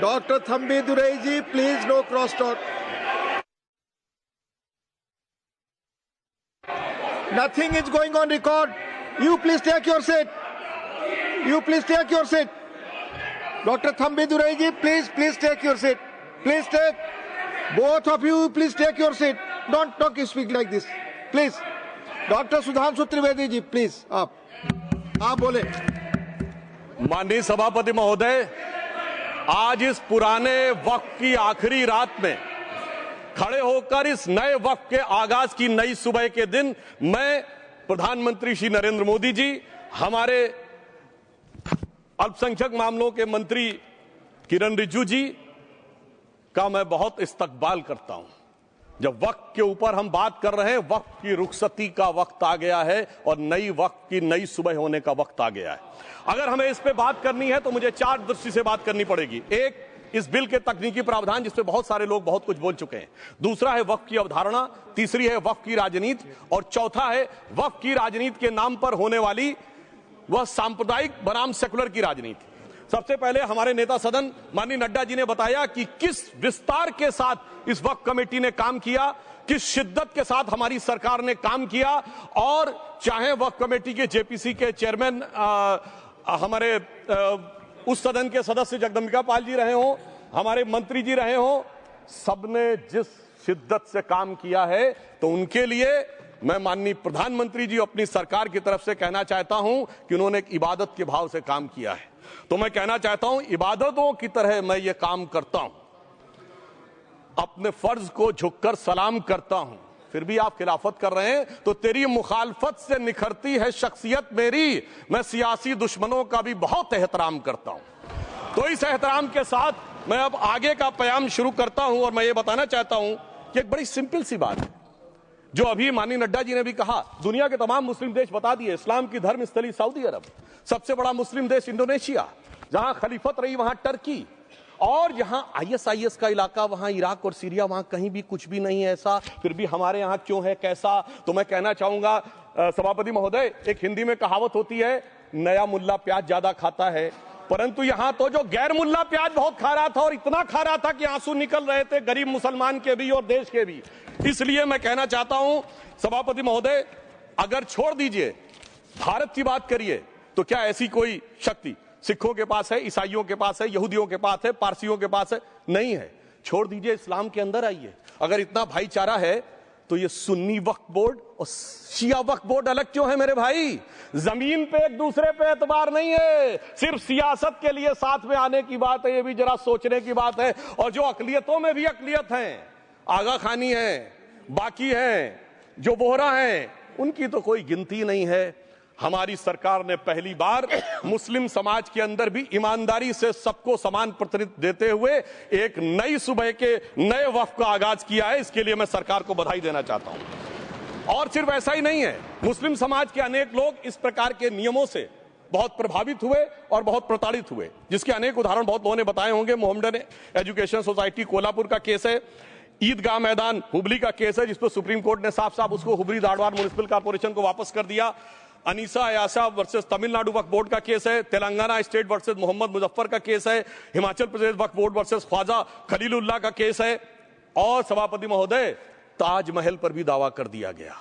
Dr. Thambi Durai ji, please no cross talk. Nothing is going on record. You please take your seat. You please take your seat. Dr. Thambi Durai ji, please take your seat. Please take. Both of you, please take your seat. Don't speak like this. Please. Dr. Sudhanshu Trivedi ji, please. आप बोले. माननीय सभापति महोदय, आज इस पुराने वक्त की आखिरी रात में खड़े होकर इस नए वक्त के आगाज की नई सुबह के दिन मैं प्रधानमंत्री श्री नरेंद्र मोदी जी, हमारे अल्पसंख्यक मामलों के मंत्री किरण रिजिजू जी का मैं बहुत इस्तकबाल करता हूं। जब वक्त के ऊपर हम बात कर रहे हैं, वक्त की रुखसती का वक्त आ गया है और नई वक्त की नई सुबह होने का वक्त आ गया है। अगर हमें इस पे बात करनी है तो मुझे चार दृष्टि से बात करनी पड़ेगी। एक, इस बिल के तकनीकी प्रावधान जिस पे बहुत सारे लोग बहुत कुछ बोल चुके हैं। दूसरा है वक्त की अवधारणा। तीसरी है वक्त की राजनीति। और चौथा है वक्त की राजनीति के नाम पर होने वाली वह सांप्रदायिक बनाम सेकुलर की राजनीति। सबसे पहले हमारे नेता सदन माननीय नड्डा जी ने बताया कि किस विस्तार के साथ इस वक्त कमेटी ने काम किया, किस शिद्दत के साथ हमारी सरकार ने काम किया। और चाहे वक्त कमेटी के जेपीसी के चेयरमैन हमारे उस सदन के सदस्य जगदम्बिका पाल जी रहे हो, हमारे मंत्री जी रहे हो, सबने जिस शिद्दत से काम किया है, तो उनके लिए मैं माननीय प्रधानमंत्री जी अपनी सरकार की तरफ से कहना चाहता हूं कि उन्होंने एक इबादत के भाव से काम किया है। तो मैं कहना चाहता हूं, इबादतों की तरह मैं ये काम करता हूं, अपने फर्ज को झुककर सलाम करता हूं, फिर भी आप खिलाफत कर रहे हैं। तो तेरी मुखालफत से निखरती है शख्सियत मेरी, मैं सियासी दुश्मनों का भी बहुत एहतराम करता हूं। तो इस एहतराम के साथ मैं अब आगे का प्याम शुरू करता हूं और मैं ये बताना चाहता हूं कि एक बड़ी सिंपल सी बात है जो अभी माननीय नड्डा जी ने भी कहा। दुनिया के तमाम मुस्लिम देश बता दिए, इस्लाम की धर्म स्थली सऊदी अरब, सबसे बड़ा मुस्लिम देश इंडोनेशिया, जहां खलीफत रही वहां टर्की, और जहां आईएसआईएस का इलाका वहां इराक और सीरिया, वहां कहीं भी कुछ भी नहीं है ऐसा, फिर भी हमारे यहां क्यों है कैसा। तो मैं कहना चाहूंगा सभापति महोदय, एक हिंदी में कहावत होती है, नया मुल्ला प्याज ज्यादा खाता है, परंतु यहां तो जो गैर मुल्ला प्याज बहुत खा रहा था, और इतना खा रहा था कि आंसू निकल रहे थे गरीब मुसलमान के भी और देश के भी। इसलिए मैं कहना चाहता हूं सभापति महोदय, अगर छोड़ दीजिए भारत की बात करिए, तो क्या ऐसी कोई शक्ति सिखों के पास है, ईसाइयों के पास है, यहूदियों के पास है, पारसियों के पास है? नहीं है। छोड़ दीजिए, इस्लाम के अंदर आइए। अगर इतना भाईचारा है तो ये सुन्नी वक्फ बोर्ड और शिया वक्फ बोर्ड अलग क्यों है मेरे भाई? जमीन पे एक दूसरे पे एतबार नहीं है, सिर्फ सियासत के लिए साथ में आने की बात है। ये भी जरा सोचने की बात है। और जो अकलियतों में भी अकलियत है, आगा खानी है, बाकी है, जो बोहरा है, उनकी तो कोई गिनती नहीं है। हमारी सरकार ने पहली बार मुस्लिम समाज के अंदर भी ईमानदारी से सबको समान प्रतिनिधित्व देते हुए एक नई सुबह के नए वक्त का आगाज किया है। इसके लिए मैं सरकार को बधाई देना चाहता हूं। और सिर्फ ऐसा ही नहीं है, मुस्लिम समाज के अनेक लोग इस प्रकार के नियमों से बहुत प्रभावित हुए और बहुत प्रताड़ित हुए, जिसके अनेक उदाहरण बहुत लोगों ने बताए होंगे। मोहम्मडन एजुकेशन सोसाइटी कोल्हापुर का केस है, ईदगाह मैदान हुबली का केस है, जिसपर सुप्रीम कोर्ट ने साफ साफ उसको हुबली धारवाड़ म्युनिसिपल कॉर्पोरेशन को वापस कर दिया। अनीसा अयाशा वर्सेस तमिलनाडु वक्फ बोर्ड का केस है, तेलंगाना स्टेट वर्सेस मोहम्मद मुजफ्फर का केस है, हिमाचल प्रदेश वक्फ बोर्ड वर्सेस ख्वाजा खलीलुल्लाह का केस है, और सभापति महोदय ताजमहल पर भी दावा कर दिया गया।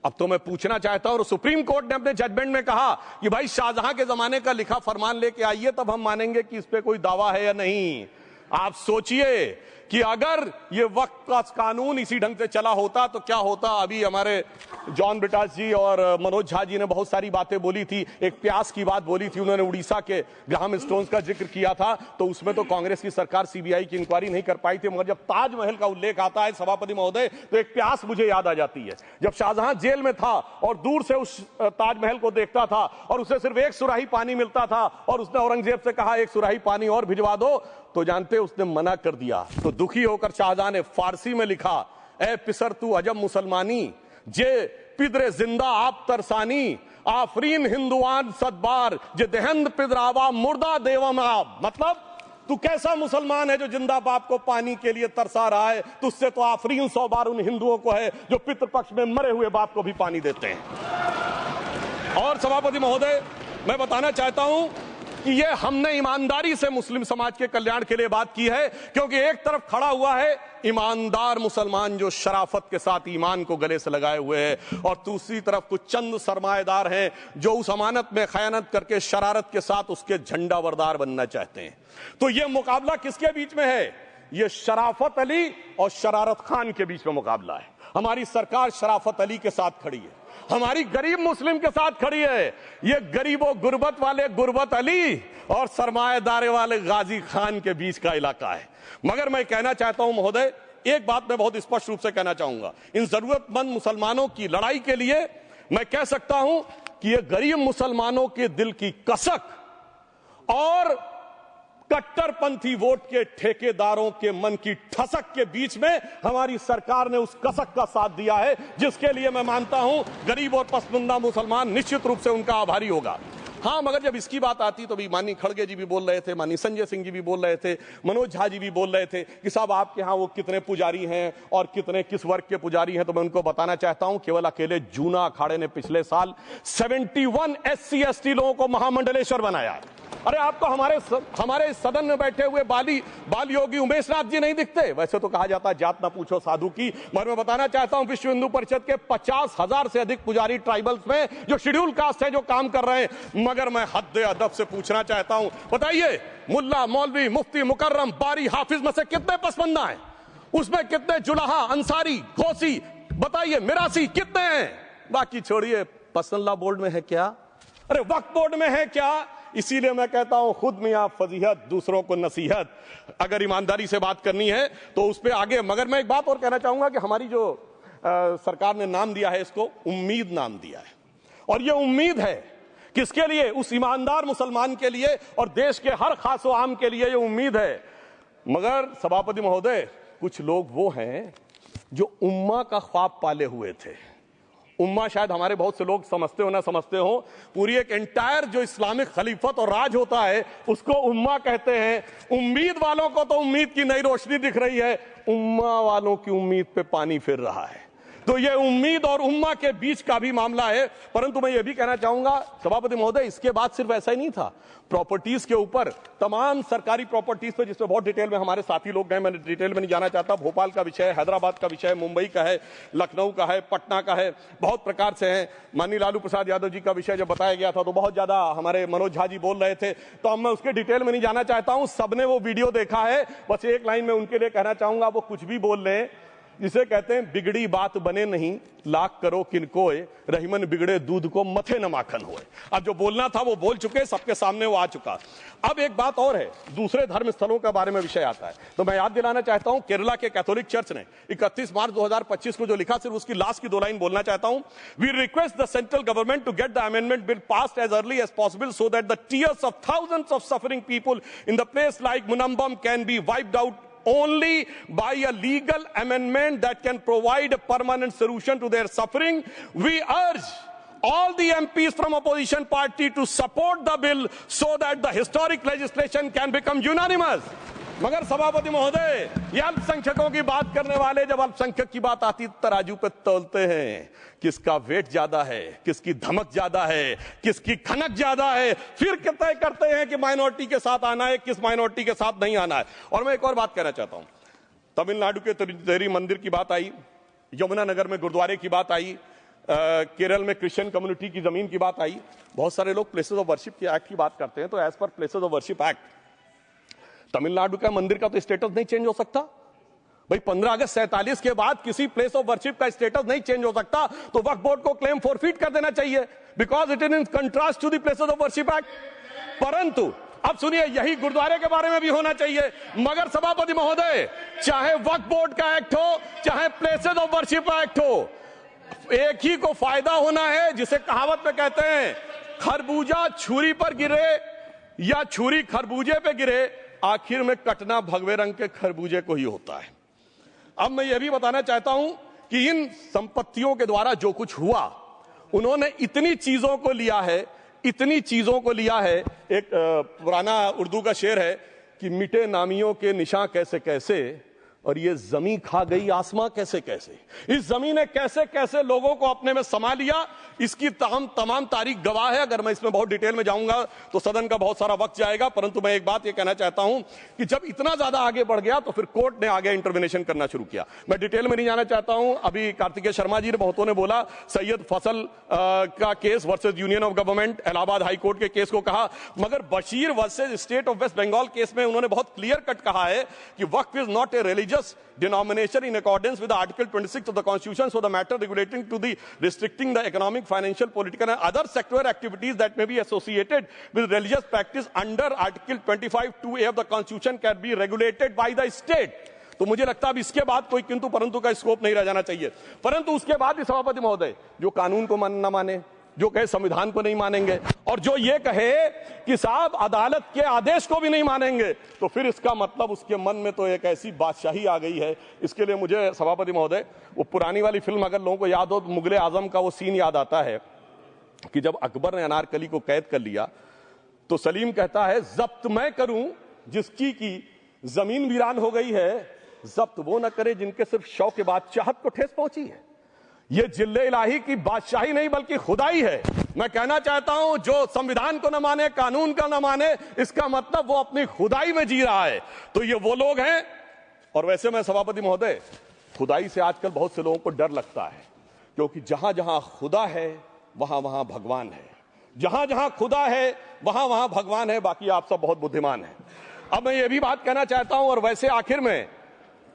अब तो मैं पूछना चाहता हूं, और सुप्रीम कोर्ट ने अपने जजमेंट में कहा कि भाई शाहजहां के जमाने का लिखा फरमान लेके आइए, तब हम मानेंगे कि इस पे कोई दावा है या नहीं। आप सोचिए कि अगर ये वक्त का कानून इसी ढंग से चला होता तो क्या होता। अभी हमारे जॉन ब्रिटास जी और मनोज झा जी ने बहुत सारी बातें बोली थी, एक प्यास की बात बोली थी, उन्होंने उड़ीसा के ग्राहम स्टोन्स का जिक्र किया था, तो उसमें तो कांग्रेस की सरकार सीबीआई की इंक्वायरी नहीं कर पाई थी। मगर जब ताजमहल का उल्लेख आता है सभापति महोदय, तो एक प्यास मुझे याद आ जाती है। जब शाहजहां जेल में था और दूर से उस ताजमहल को देखता था और उसे सिर्फ एक सुराही पानी मिलता था, और उसने औरंगजेब से कहा एक सुराही पानी और भिजवा दो, तो जानते उसने मना कर दिया। तो दुखी होकर शाहजहां ने फारसी में लिखा, ए पिसर तू अजब मुसलमानी, जे पिदरे जिंदा आप तरसानी, आफरीन हिंदुआन सदबार, जे देहंद पिदरावा मुर्दा देवम आप। मतलब तू कैसा मुसलमान है जो जिंदा बाप को पानी के लिए तरसा रहा है? तुझसे तो आफरीन 100 बार उन हिंदुओं को है जो पितृपक्ष में मरे हुए बाप को भी पानी देते हैं। और सभापति महोदय, मैं बताना चाहता हूं कि ये हमने ईमानदारी से मुस्लिम समाज के कल्याण के लिए बात की है, क्योंकि एक तरफ खड़ा हुआ है ईमानदार मुसलमान जो शराफत के साथ ईमान को गले से लगाए हुए हैं, और दूसरी तरफ कुछ चंद सरमाएदार हैं जो उस अमानत में खयानत करके शरारत के साथ उसके झंडा बरदार बनना चाहते हैं। तो यह मुकाबला किसके बीच में है? यह शराफत अली और शरारत खान के बीच में मुकाबला है। हमारी सरकार शराफत अली के साथ खड़ी है, हमारी गरीब मुस्लिम के साथ खड़ी है। ये गरीबों गुर्बत वाले गुर्बत अली और सरमाएदारे वाले गाजी खान के बीच का इलाका है। मगर मैं कहना चाहता हूं महोदय, एक बात मैं बहुत स्पष्ट रूप से कहना चाहूंगा, इन जरूरतमंद मुसलमानों की लड़ाई के लिए मैं कह सकता हूं कि ये गरीब मुसलमानों के दिल की कसक और कट्टरपंथी वोट के ठेकेदारों के मन की ठसक के बीच में हमारी सरकार ने उस कसक का साथ दिया है, जिसके लिए मैं मानता हूं गरीब और पसमानदा मुसलमान निश्चित रूप से उनका आभारी होगा। हां, मगर जब इसकी बात आती तो भी माननीय खड़गे जी भी बोल रहे थे, माननीय संजय सिंह जी भी बोल रहे थे, मनोज झा जी भी बोल रहे थे कि साहब आपके यहां वो कितने पुजारी हैं और कितने किस वर्ग के पुजारी हैं। तो मैं उनको बताना चाहता हूं, केवल अकेले जूना अखाड़े ने पिछले साल 71 SC ST लोगों को महामंडलेश्वर बनाया। अरे आपको हमारे सदन में बैठे हुए बाल योगी उमेश नाथ जी नहीं दिखते? वैसे तो कहा जाता है जात ना पूछो साधु की, मगर मैं बताना चाहता हूं विश्व हिंदू परिषद के 50,000 से अधिक पुजारी ट्राइबल्स में जो शेड्यूल कास्ट है जो काम कर रहे हैं। मगर मैं हद अदब से पूछना चाहता हूं, बताइए मुल्ला मौलवी मुफ्ती मुकर्रम बारी हाफिज में से कितने पसमंदा हैं? उसमें कितने जुलाहा अंसारी घोसी बताइए मिरासी कितने हैं? बाकी छोड़िए, पसंदला बोर्ड में है क्या? अरे वक्फ बोर्ड में है क्या? इसीलिए मैं कहता हूं खुद मियां फजीहत दूसरों को नसीहत। अगर ईमानदारी से बात करनी है तो उस पर आगे। मगर मैं एक बात और कहना चाहूंगा कि हमारी जो सरकार ने नाम दिया है, इसको उम्मीद नाम दिया है, और यह उम्मीद है किसके लिए? उस ईमानदार मुसलमान के लिए और देश के हर खास व आम के लिए यह उम्मीद है। मगर सभापति महोदय, कुछ लोग वो हैं जो उम्मा का ख्वाब पाले हुए थे। उम्मा शायद हमारे बहुत से लोग समझते हो ना समझते हो, पूरी एक एंटायर जो इस्लामिक खलीफत और राज होता है उसको उम्मा कहते हैं। उम्मीद वालों को तो उम्मीद की नई रोशनी दिख रही है, उम्मा वालों की उम्मीद पे पानी फिर रहा है। तो ये उम्मीद और उम्मा के बीच का भी मामला है। परंतु मैं ये भी कहना चाहूंगा सभापति महोदय, इसके बाद सिर्फ ऐसा ही नहीं था, प्रॉपर्टीज के ऊपर, तमाम सरकारी प्रॉपर्टीज पे जिसमें बहुत डिटेल में हमारे साथी लोग गए, मैंने डिटेल में नहीं जाना चाहता। भोपाल का विषय है, हैदराबाद का विषय है, मुंबई का है, लखनऊ का है, पटना का है, बहुत प्रकार से है। माननीय लालू प्रसाद यादव जी का विषय जब बताया गया था तो बहुत ज्यादा हमारे मनोज झा जी बोल रहे थे, तो अब मैं उसके डिटेल में नहीं जाना चाहता हूं। सबने वो वीडियो देखा है। बस एक लाइन में उनके लिए कहना चाहूंगा, वो कुछ भी बोल रहे हैं, जिसे कहते हैं बिगड़ी बात बने नहीं, लाख करो किनकोए, रहीमन बिगड़े दूध को मथे न माखन होए। अब जो बोलना था वो बोल चुके, सबके सामने वो आ चुका। अब एक बात और है, दूसरे धर्म स्थलों के बारे में विषय आता है, तो मैं याद दिलाना चाहता हूं केरला के कैथोलिक चर्च ने 31 मार्च 2025 को जो लिखा, सिर्फ उसकी लास्ट की 2 लाइन बोलना चाहता हूं। We request the central government to get the amendment bill passed as early as possible so that the tears of thousands of suffering people in the place like Munambam can be wiped out only by a legal amendment that can provide a permanent solution to their suffering. We urge all the MPs from opposition party to support the bill so that the historic legislation can become unanimous. मगर सभापति महोदय, ये अल्पसंख्यकों की बात करने वाले जब अल्पसंख्यक की बात आती तराजू पे तौलते हैं, किसका वेट ज्यादा है, किसकी धमक ज्यादा है, किसकी खनक ज्यादा है, फिर तय करते हैं कि माइनॉरिटी के साथ आना है, किस माइनॉरिटी के साथ नहीं आना है। और मैं एक और बात कहना चाहता हूं, तमिलनाडु के तिरुपति मंदिर की बात आई, यमुनानगर में गुरुद्वारे की बात आई, केरल में क्रिश्चियन कम्युनिटी की जमीन की बात आई। बहुत सारे लोग प्लेसेस ऑफ वर्शिप के एक्ट की बात करते हैं, तो as per places of worship act Tamil Nadu का मंदिर का तो स्टेटस नहीं चेंज हो सकता भाई। 15 अगस्त 47 के बाद किसी प्लेस ऑफ वर्शिप का स्टेटस नहीं चेंज हो सकता, तो वक्फ बोर्ड को क्लेम फॉरफिट कर देना चाहिए, because it is in contrast to the places of worship act. परंतु अब सुनिए, यही गुरुद्वारे के बारे में भी होना चाहिए। मगर सभापति महोदय, चाहे वक्फ बोर्ड का एक्ट हो, चाहे प्लेसेस ऑफ वर्शिप एक्ट हो, एक ही को फायदा होना है, जिसे कहावत में कहते हैं खरबूजा छुरी पर गिरे या छुरी खरबूजे पे गिरे, आखिर में कटना भगवे रंग के खरबूजे को ही होता है। अब मैं यह भी बताना चाहता हूं कि इन संपत्तियों के द्वारा जो कुछ हुआ, उन्होंने इतनी चीजों को लिया है, इतनी चीजों को लिया है। एक पुराना उर्दू का शेर है कि मिटे नामियों के निशान कैसे कैसे, और ये जमीन खा गई आसमां कैसे कैसे। इस जमीन ने कैसे कैसे लोगों को अपने में समा लिया, इसकी तमाम तारीख गवाह है। अगर मैं इसमें बहुत डिटेल में जाऊंगा तो सदन का बहुत सारा वक्त जाएगा, परंतु मैं एक बात ये कहना चाहता हूं कि जब इतना ज्यादा आगे बढ़ गया तो फिर कोर्ट ने आगे इंटरवेंशन करना शुरू किया। मैं डिटेल में नहीं जाना चाहता हूं। अभी कार्तिकेय शर्मा जी ने बहुतों ने बोला सैयद फैसल का case versus union of government, Allahabad high court के केस को कहा, मगर Bashir versus state of West Bengal case में उन्होंने बहुत क्लियर कट कहा है कि waqf is not a religious denomination in accordance with Article 26 of the Constitution, so the matter relating to the restricting the economic, financial, political and other sectoral activities that may be associated with religious practice under Article 25(2)(a) of the Constitution can be regulated by the state. तो मुझे लगता है अब इसके बाद कोई किंतु परंतु का स्कोप नहीं रह जाना चाहिए। परंतु उसके बाद भी सभापति महोदय जो कानून को न माने, जो कहे संविधान को नहीं मानेंगे, और जो ये कहे कि साहब अदालत के आदेश को भी नहीं मानेंगे, तो फिर इसका मतलब उसके मन में तो एक ऐसी बादशाही आ गई है। इसके लिए मुझे सभापति महोदय वो पुरानी वाली फिल्म अगर लोगों को याद हो तो मुगले आजम का वो सीन याद आता है कि जब अकबर ने अनारकली को कैद कर लिया तो सलीम कहता है जब्त मैं करूं जिसकी की जमीन वीरान हो गई है, जब्त वो न करे जिनके सिर्फ शौक के बाद चाहत को ठेस पहुंची है। ये जिल्ले इलाही की बादशाही नहीं बल्कि खुदाई है। मैं कहना चाहता हूं जो संविधान को न माने, कानून का न माने, इसका मतलब वो अपनी खुदाई में जी रहा है। तो ये वो लोग हैं। और वैसे मैं सभापति महोदय खुदाई से आजकल बहुत से लोगों को डर लगता है, क्योंकि जहां जहां खुदा है वहां वहां भगवान है, जहां जहां खुदा है वहां वहां भगवान है। बाकी आप सब बहुत बुद्धिमान हैं। अब मैं ये भी बात कहना चाहता हूं, और वैसे आखिर में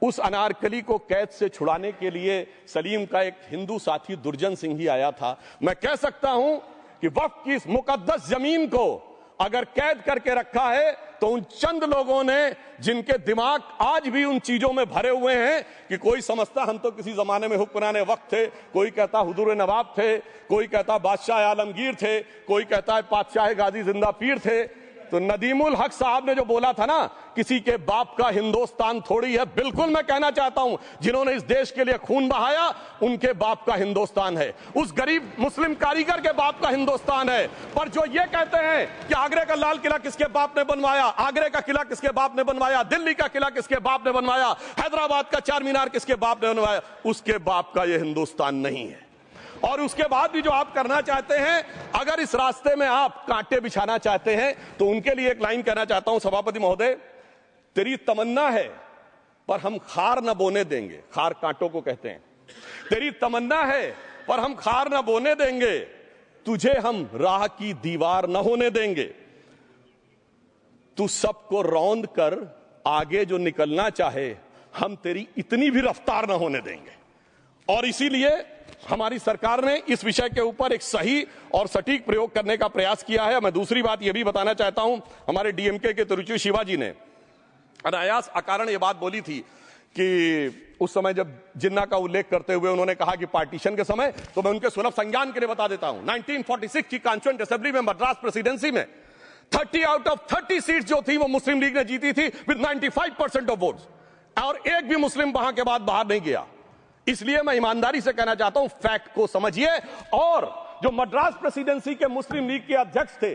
उस अनारकली को कैद से छुड़ाने के लिए सलीम का एक हिंदू साथी दुर्जन सिंह ही आया था। मैं कह सकता हूं कि वक्फ की इस मुकद्दस जमीन को अगर कैद करके रखा है तो उन चंद लोगों ने जिनके दिमाग आज भी उन चीजों में भरे हुए हैं कि कोई समझता हम तो किसी जमाने में हुक्मरान वक्त थे, कोई कहता हुजूर नवाब थे, कोई कहता बादशाह आलमगीर थे, कोई कहता है बादशाह गाजी जिंदा पीर थे। तो नदीमुल हक साहब ने जो बोला था ना, किसी के बाप का हिंदुस्तान थोड़ी है, बिल्कुल मैं कहना चाहता हूं जिन्होंने इस देश के लिए खून बहाया उनके बाप का हिंदुस्तान है, उस गरीब मुस्लिम कारीगर के बाप का हिंदुस्तान है। पर जो ये कहते हैं कि आगरे का लाल किला किसके बाप ने बनवाया, आगरे का किला किसके बाप ने बनवाया, दिल्ली का किला किसके बाप ने बनवाया, हैदराबाद का चार मीनार किसके बाप ने बनवाया, उसके बाप का यह हिंदुस्तान नहीं है। और उसके बाद भी जो आप करना चाहते हैं, अगर इस रास्ते में आप कांटे बिछाना चाहते हैं तो उनके लिए एक लाइन कहना चाहता हूं सभापति महोदय, तेरी तमन्ना है पर हम खार न बोने देंगे, खार कांटों को कहते हैं, तेरी तमन्ना है पर हम खार न बोने देंगे, तुझे हम राह की दीवार न होने देंगे, तू सबको रौंद कर आगे जो निकलना चाहे हम तेरी इतनी भी रफ्तार न होने देंगे। और इसीलिए हमारी सरकार ने इस विषय के ऊपर एक सही और सटीक प्रयोग करने का प्रयास किया है। मैं दूसरी बात यह भी बताना चाहता हूं, हमारे डीएमके के तिरुचि शिवाजी ने अनायास अकारण यह बात बोली थी कि उस समय जब जिन्ना का उल्लेख करते हुए उन्होंने कहा कि पार्टीशन के समय, तो मैं उनके सुलभ संज्ञान के लिए बता देता हूं, 1946 की कॉन्स्टिट्यूएंट असेंबली में मद्रास प्रेसिडेंसी में 30 आउट ऑफ 30 सीट जो थी वो मुस्लिम लीग ने जीती थी विद 95% ऑफ वोट्स, और एक भी मुस्लिम वहां के बाद बाहर नहीं गया। इसलिए मैं ईमानदारी से कहना चाहता हूं, फैक्ट को समझिए। और जो मद्रास प्रेसिडेंसी के मुस्लिम लीग के अध्यक्ष थे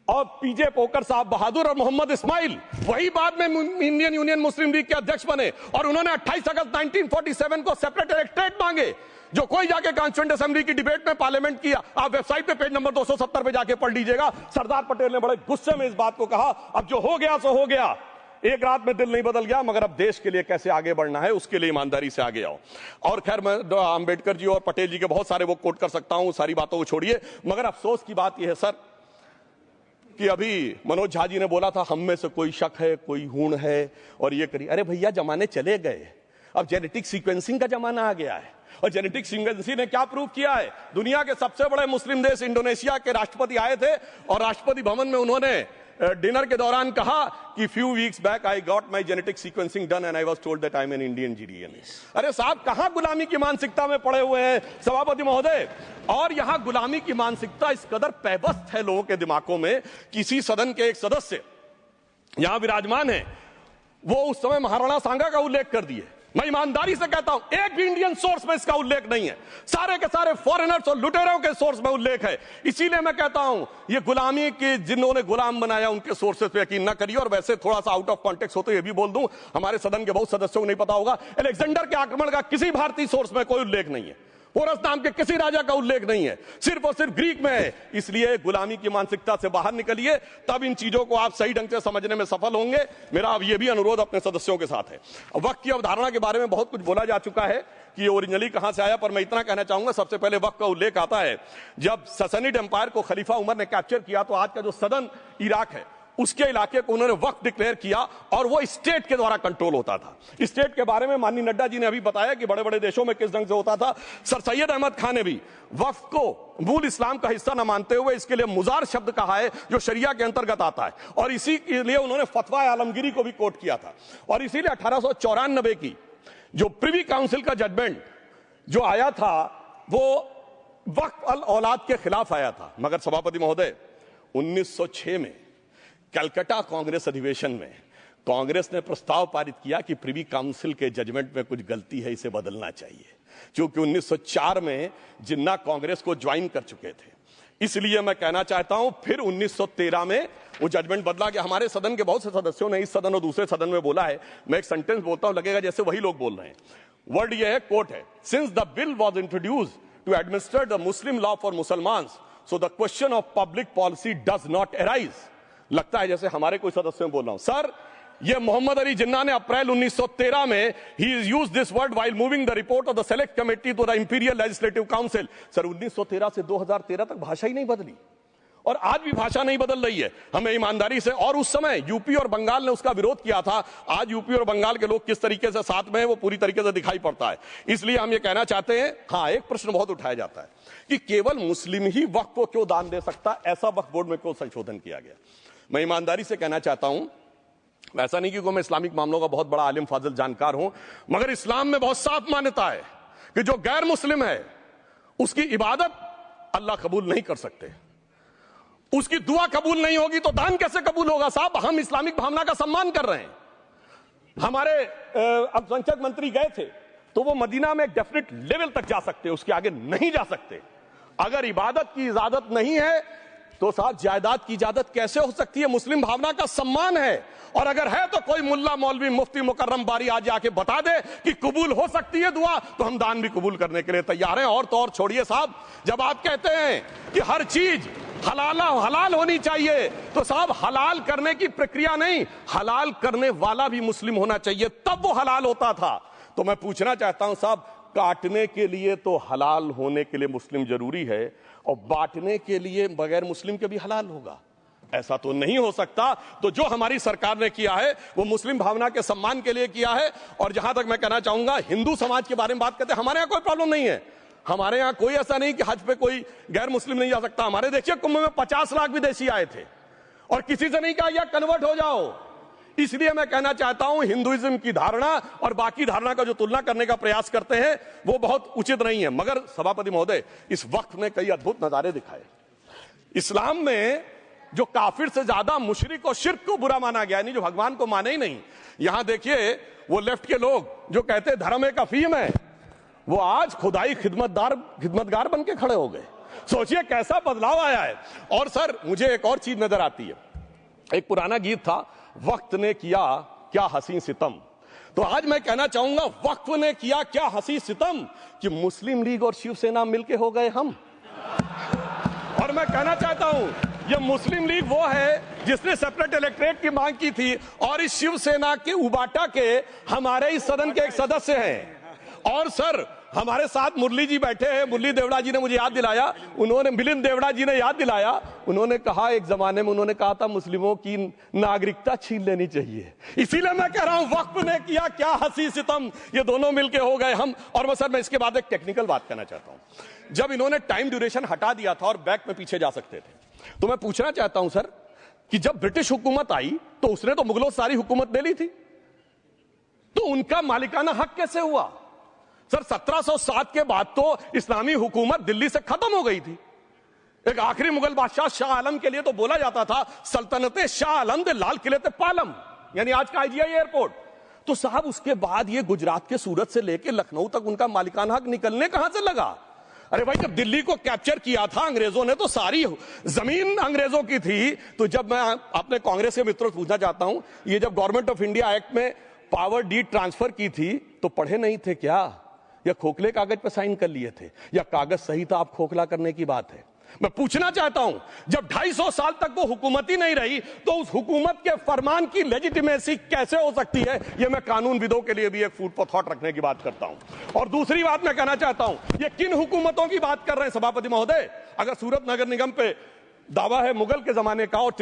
और पीजे पोकर साहब बहादुर और मोहम्मद इस्माइल, वही बाद में इंडियन यूनियन मुस्लिम लीग के अध्यक्ष बने, और उन्होंने 28 अगस्त 1947 को सेपरेट इलेक्टोरेट मांगे, जो कोई जाके कॉन्स्टिट्यूएंट असेंबली की डिबेट में पार्लियामेंट किया। आप वेबसाइट पे पेज नंबर 270 पे जाके पढ़ लीजिएगा। सरदार पटेल ने बड़े गुस्से में इस बात को कहा, अब जो हो गया सो हो गया, एक रात में दिल नहीं बदल गया, मगर अब देश के लिए कैसे आगे बढ़ना है उसके लिए ईमानदारी से आगे आओ। और खैर मैं अंबेडकर जी और पटेल जी के बहुत सारे वो कोट कर सकता हूं, सारी बातों को छोड़िए, मगर अफसोस की बात यह है सर कि अभी मनोज झा जी ने बोला था हम में से कोई शक है, कोई हूण है और ये करिए। अरे भैया जमाने चले गए, अब जेनेटिक सीक्वेंसिंग का जमाना आ गया है। और जेनेटिक सीक्वेंसिंग ने क्या प्रूव किया है, दुनिया के सबसे बड़े मुस्लिम देश इंडोनेशिया के राष्ट्रपति आए थे और राष्ट्रपति भवन में उन्होंने डिनर के दौरान कहा कि few weeks back I got my genetic sequencing done and I was told that I am an Indian GDN. अरे साहब कहां गुलामी की मानसिकता में पड़े हुए हैं सभापति महोदय। और यहां गुलामी की मानसिकता इस कदर पैबस्त है लोगों के दिमागों में, किसी सदन के एक सदस्य यहां विराजमान है, वो उस समय महाराणा सांगा का उल्लेख कर दिए मैं ईमानदारी से कहता हूं, एक भी इंडियन सोर्स में इसका उल्लेख नहीं है, सारे के सारे फॉरेनर्स और लुटेरों के सोर्स में उल्लेख है। इसीलिए मैं कहता हूं, ये गुलामी के जिन्होंने गुलाम बनाया उनके सोर्सेस पे यकीन ना करिए। और वैसे थोड़ा सा आउट ऑफ कॉन्टेक्स्ट हो तो ये भी बोल दूं, हमारे सदन के बहुत सदस्यों को नहीं पता होगा, अलेक्जेंडर के आक्रमण का किसी भारतीय सोर्स में कोई उल्लेख नहीं है, पोरस नाम के किसी राजा का उल्लेख नहीं है, सिर्फ और सिर्फ ग्रीक में है। इसलिए गुलामी की मानसिकता से बाहर निकलिए, तब इन चीजों को आप सही ढंग से समझने में सफल होंगे। मेरा अब यह भी अनुरोध अपने सदस्यों के साथ है। वक्त की अवधारणा के बारे में बहुत कुछ बोला जा चुका है कि ओरिजिनली कहां से आया, पर मैं इतना कहना चाहूंगा, सबसे पहले वक्त का उल्लेख आता है जब ससनिड एम्पायर को खलीफा उमर ने कैप्चर किया, तो आज का जो सदन इराक है उसके इलाके को उन्होंने वक्त डिक्लेयर किया और वो स्टेट के द्वारा कंट्रोल होता था। स्टेट के बारे में माननीय नड्डा जी ने अभी बताया कि बड़े बड़े देशों में किस ढंग से होता था। सर सैयद अहमद खान ने भी वक्फ को मूल इस्लाम का हिस्सा न मानते हुए इसके लिए मुजार शब्द कहा है, जो शरिया के अंतर्गत आता है, और इसी के लिए उन्होंने फतवा आलमगीरी को भी कोट किया था। और इसीलिए 1894 की जो प्रिवी काउंसिल का जजमेंट जो आया था वो वक्फ अल औलाद के खिलाफ आया था। मगर सभापति महोदय, 1906 में कलकत्ता कांग्रेस अधिवेशन में कांग्रेस ने प्रस्ताव पारित किया कि प्रिवी काउंसिल के जजमेंट में कुछ गलती है, इसे बदलना चाहिए, क्योंकि 1904 में जिन्ना कांग्रेस को ज्वाइन कर चुके थे। इसलिए मैं कहना चाहता हूं, फिर 1913 में वो जजमेंट बदला गया। हमारे सदन के बहुत से सदस्यों ने इस सदन और दूसरे सदन में बोला है, मैं एक सेंटेंस बोलता हूं, लगेगा जैसे वही लोग बोल रहे हैं। वर्ड ये है, कोट है, since the bill was introduced to administer the Muslim law for Musalman, so the question of public policy does not arise. लगता है जैसे हमारे कोई सदस्य बोल रहा हूं। सर, ये मोहम्मद अली जिन्ना ने अप्रैल 1913 में ही is used this word while moving the report of the select committee to the imperial legislative council. Sir, 1913 से 2013 तक भाषा ही नहीं बदली, और आज भी भाषा नहीं बदल रही है। हमें ईमानदारी से, और उस समय यूपी और बंगाल ने उसका विरोध किया था, आज यूपी और बंगाल के लोग किस तरीके से साथ में है वो पूरी तरीके से दिखाई पड़ता है। इसलिए हम ये कहना चाहते हैं, हाँ, एक प्रश्न बहुत उठाया जाता है कि केवल मुस्लिम ही वक्फ को क्यों दान दे सकता, ऐसा वक्फ बोर्ड में क्यों संशोधन किया गया। मैं ईमानदारी से कहना चाहता हूं, ऐसा नहीं कि मैं इस्लामिक मामलों का बहुत बड़ा आलिम फाजिल जानकार हूं, मगर इस्लाम में बहुत साफ मान्यता है कि जो गैर मुस्लिम है उसकी इबादत अल्लाह कबूल नहीं कर सकते, उसकी दुआ कबूल नहीं होगी तो दान कैसे कबूल होगा। साहब, हम इस्लामिक भावना का सम्मान कर रहे हैं। हमारे अल्पसंख्यक मंत्री गए थे तो वो मदीना में एक डेफिनेट लेवल तक जा सकते, उसके आगे नहीं जा सकते। अगर इबादत की इजाजत नहीं है तो साहब जायदाद की इजाजत कैसे हो सकती है। मुस्लिम भावना का सम्मान है, और अगर है तो कोई मुल्ला मौलवी मुफ्ती मुकर्रम बारी आज आके बता दे कि कबूल हो सकती है दुआ, तो हम दान भी कबूल करने के लिए तैयार हैं। और तो और छोड़िए साहब, जब आप कहते हैं कि हर चीज हलाल होनी चाहिए, तो साहब हलाल करने की प्रक्रिया नहीं, हलाल करने वाला भी मुस्लिम होना चाहिए, तब वो हलाल होता था। तो मैं पूछना चाहता हूं साहब, काटने के लिए तो हलाल होने के लिए मुस्लिम जरूरी है, और बांटने के लिए बगैर मुस्लिम के भी हलाल होगा, ऐसा तो नहीं हो सकता। तो जो हमारी सरकार ने किया है वो मुस्लिम भावना के सम्मान के लिए किया है। और जहां तक मैं कहना चाहूंगा, हिंदू समाज के बारे में बात करते हैं, हमारे यहां कोई प्रॉब्लम नहीं है। हमारे यहां कोई ऐसा नहीं कि हज पे कोई गैर मुस्लिम नहीं जा सकता। हमारे देखिए कुंभ में 50 लाख विदेशी आए थे और किसी से नहीं कहा या कन्वर्ट हो जाओ। इसलिए मैं कहना चाहता हूं, हिंदुइज्म की धारणा और बाकी धारणा का जो तुलना करने का प्रयास करते हैं वो बहुत उचित नहीं है। मगर सभापति महोदय, इस वक्त ने कई अद्भुत नजारे दिखाए। इस्लाम में जो काफिर से ज्यादा मुशरिक और शिर्क को बुरा माना गया, नहीं जो भगवान को माने ही नहीं। यहां देखिए वो लेफ्ट के लोग जो कहते धर्म एक अफीम है, वो आज खुदाई खिदमतगार बन के खड़े हो गए। सोचिए कैसा बदलाव आया है। और सर, मुझे एक और चीज नजर आती है, एक पुराना गीत था, वक्त ने किया क्या हसी सितम। तो आज मैं कहना चाहूंगा, वक्त ने किया क्या हसी सितम कि मुस्लिम लीग और शिवसेना मिलके हो गए हम। और मैं कहना चाहता हूं, ये मुस्लिम लीग वो है जिसने सेपरेट इलेक्टोरेट की मांग की थी, और इस शिवसेना के उबाटा के हमारे इस सदन के एक सदस्य हैं। और सर, हमारे साथ मुरली जी बैठे हैं, मुरली देवड़ा जी ने मुझे याद दिलाया, उन्होंने मिलिंद देवड़ा जी ने याद दिलाया, उन्होंने कहा एक जमाने में उन्होंने कहा था मुस्लिमों की नागरिकता छीन लेनी चाहिए। इसीलिए मैं कह रहा हूं, वक्त ने किया क्या हसी सितम, ये दोनों मिलके हो गए हम। और मैं इसके बाद एक टेक्निकल बात कहना चाहता हूं। जब इन्होंने टाइम ड्यूरेशन हटा दिया था और बैक में पीछे जा सकते थे, तो मैं पूछना चाहता हूं सर कि जब ब्रिटिश हुकूमत आई तो उसने तो मुगलों सारी हुकूमत ले ली थी, तो उनका मालिकाना हक कैसे हुआ। सर, 1707 के बाद तो इस्लामी हुकूमत दिल्ली से खत्म हो गई थी। एक आखिरी मुगल बादशाह शाह आलम के लिए तो बोला जाता था, सल्तनते शाह आलम दे लाल किले ते पालम, यानी आज का IGI एयरपोर्ट। तो साहब उसके बाद ये गुजरात के सूरत से लेकर लखनऊ तक उनका मालिकाना हक निकलने कहां से लगा? अरे भाई, जब दिल्ली को कैप्चर किया था अंग्रेजों ने तो सारी जमीन अंग्रेजों की थी। तो जब मैं अपने कांग्रेस के मित्रों से पूछना चाहता हूं, ये जब गवर्नमेंट ऑफ इंडिया एक्ट में पावर डीड ट्रांसफर की थी तो पढ़े नहीं थे क्या? या खोखले कागज पर साइन कर लिए थे? या कागज सही था, आप खोखला करने की बात है? मैं पूछना चाहता हूं, जब 250 साल तक वो हुकूमत ही नहीं रही तो उस हुकूमत के फरमान की लेजिटिमेसी कैसे हो सकती है? यह मैं कानूनविदों के लिए भी एक फूड फॉर थॉट रखने की बात करता हूं। और दूसरी बात मैं कहना चाहता हूं, ये किन हुकूमतों की बात कर रहे हैं सभापति महोदय? अगर सूरत नगर निगम पे दावा है मुगल के जमाने का और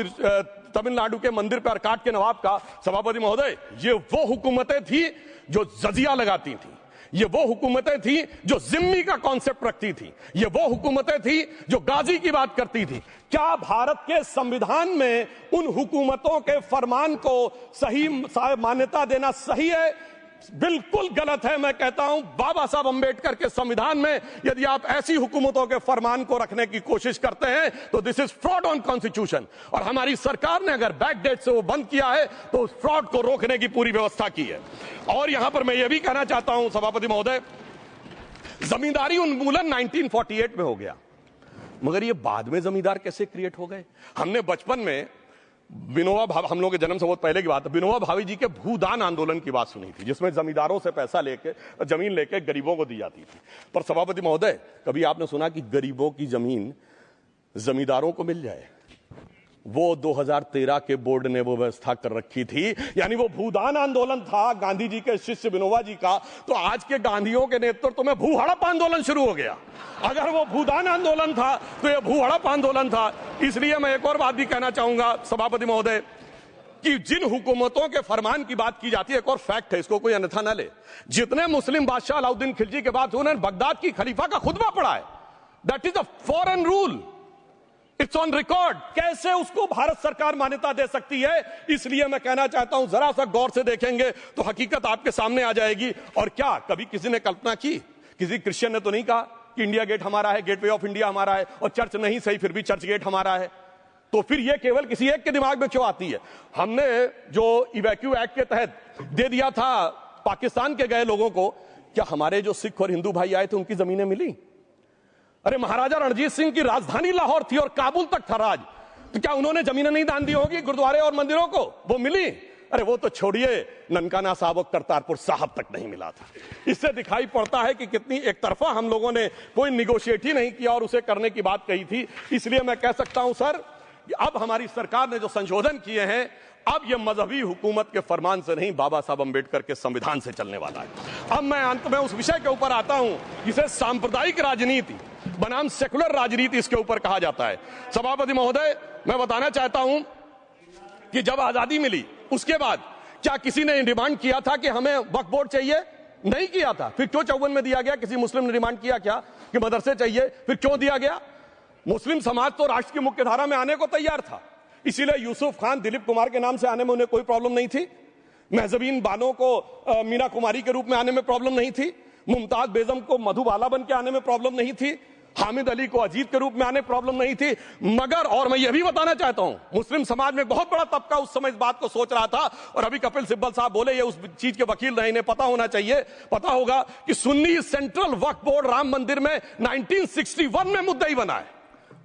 तमिलनाडु के मंदिर पर अरकाट के नवाब का, सभापति महोदय, ये वो हुकूमतें थी जो जजिया लगाती थी, ये वो हुकूमतें थी जो जिम्मी का कॉन्सेप्ट रखती थी, ये वो हुकूमतें थी जो गाजी की बात करती थी। क्या भारत के संविधान में उन हुकूमतों के फरमान को सही मान्यता देना सही है? बिल्कुल गलत है। मैं कहता हूं, बाबा साहब अंबेडकर के संविधान में यदि आप ऐसी हुकूमतों के फरमान को रखने की कोशिश करते हैं तो this is fraud on constitution. और हमारी सरकार ने अगर बैकडेट से वो बंद किया है तो उस फ्रॉड को रोकने की पूरी व्यवस्था की है। और यहां पर मैं ये भी कहना चाहता हूं सभापति महोदय, जमींदारी उन्मूलन 1948 में हो गया, मगर ये बाद में जमींदार कैसे क्रिएट हो गए? हमने बचपन में विनोबा भावे, हम लोग के जन्म से बहुत पहले की बात है, विनोबा भावे जी के भूदान आंदोलन की बात सुनी थी, जिसमें जमींदारों से पैसा लेके, जमीन लेके गरीबों को दी जाती थी। पर सभापति महोदय, कभी आपने सुना कि गरीबों की जमीन जमींदारों को मिल जाए? वो 2013 के बोर्ड ने वो व्यवस्था कर रखी थी। यानी वो भूदान आंदोलन था गांधी जी के शिष्य विनोबा जी का, तो आज के गांधियों के नेतृत्व में भू हड़प आंदोलन शुरू हो गया। अगर वो भूदान आंदोलन था तो ये भू हड़प आंदोलन था। इसलिए मैं एक और बात भी कहना चाहूंगा सभापति महोदय कि जिन हुकूमतों के फरमान की बात की जाती है, एक और फैक्ट है, इसको कोई अन्यथा न ले, जितने मुस्लिम बादशाह अलाउद्दीन खिलजी के बाद उन्होंने बगदाद की खलीफा का खुतबा पढ़ा है। That is a foreign rule, it's on record. कैसे उसको भारत सरकार मान्यता दे सकती है? इसलिए मैं कहना चाहता हूं, जरा सा गौर से देखेंगे तो हकीकत आपके सामने आ जाएगी। और क्या कभी किसी ने कल्पना की, किसी क्रिश्चियन ने तो नहीं कहा कि इंडिया गेट हमारा है, गेटवे ऑफ इंडिया हमारा है, और चर्च नहीं सही फिर भी चर्च गेट हमारा है? तो फिर यह केवल किसी एक के दिमाग में क्यों आती है? हमने जो इवैक्यू एक्ट के तहत दे दिया था पाकिस्तान के गए लोगों को, क्या हमारे जो सिख और हिंदू भाई आए थे उनकी जमीनें मिली? अरे महाराजा रणजीत सिंह की राजधानी लाहौर थी और काबुल तक था राज, तो क्या उन्होंने जमीनें नहीं दान दी होगी गुरुद्वारे और मंदिरों को? वो मिली? अरे वो तो छोड़िए, ननकाना साहब और करतारपुर साहब तक नहीं मिला था। इससे दिखाई पड़ता है कि कितनी एक तरफा हम लोगों ने कोई निगोशिएट ही नहीं किया और उसे करने की बात कही थी। इसलिए मैं कह सकता हूं सर, अब हमारी सरकार ने जो संशोधन किए हैं, अब यह मजहबी हुकूमत के फरमान से नहीं, बाबा साहब अंबेडकर के संविधान से चलने वाला है। अब मैं अंत में उस विषय के ऊपर आता हूं जिसे सांप्रदायिक राजनीति बनाम सेकुलर राजनीति इसके ऊपर कहा जाता है। सभापति महोदय, मैं बताना चाहता हूं कि जब आजादी मिली उसके बाद क्या किसी ने डिमांड किया था कि हमें वक्फ बोर्ड चाहिए? नहीं किया था। फिर क्यों 54 में दिया गया? किसी मुस्लिम ने डिमांड किया क्या कि मदरसे चाहिए? फिर क्यों दिया गया? मुस्लिम समाज तो राष्ट्र की मुख्य धारा में आने को तैयार था, इसीलिए यूसुफ खान, दिलीप कुमार के नाम से आने में उन्हें कोई प्रॉब्लम नहीं थी। महजबीन बानो को मीना कुमारी के रूप में आने में प्रॉब्लम नहीं थी। मुमताज बेगम को मधुबाला बन के आने में प्रॉब्लम नहीं थी। हामिद अली को अजीत के रूप में आने प्रॉब्लम नहीं थी। मगर, और मैं यह भी बताना चाहता हूं, मुस्लिम समाज में बहुत बड़ा तबका उस समय इस बात को सोच रहा था, और अभी कपिल सिब्बल साहब बोले, ये उस चीज के वकील रहे, इन्हें पता होना चाहिए, पता होगा कि सुन्नी सेंट्रल वक्फ बोर्ड राम मंदिर में 1961 में मुद्दई बना है,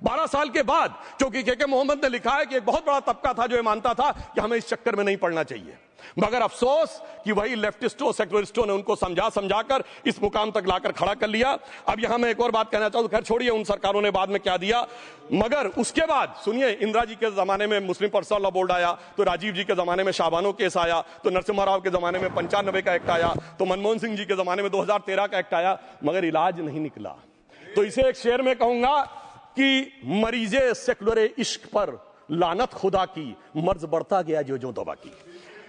12 साल के बाद। क्योंकि के मोहम्मद ने लिखा है कि एक बहुत बड़ा तबका था जो ये मानता था कि हमें इस चक्कर में नहीं पड़ना चाहिए। मगर अफसोस कि वही लेफ्टिस्टों, सेक्युलरिस्टों ने उनको समझाकर इस मुकाम तक लाकर खड़ा कर लिया। अब यहां मैं एक और बात कहना चाहूं, खैर छोड़िए उन सरकारों ने बाद में क्या दिया, मगर उसके बाद सुनिए, इंदिरा जी के जमाने में मुस्लिम पर्सनल लॉ बोर्ड आया, तो राजीव जी के जमाने में शाहबानो केस आया, तो नरसिम्हा राव के जमाने में 95 का एक्ट आया, तो मनमोहन सिंह जी के जमाने में 2013 का एक्ट आया, मगर इलाज नहीं निकला। तो इसे एक शेर में कहूंगा कि मरीजे सेकुलर इश्क पर लानत खुदा की, मर्ज बढ़ता गया जो दवा की।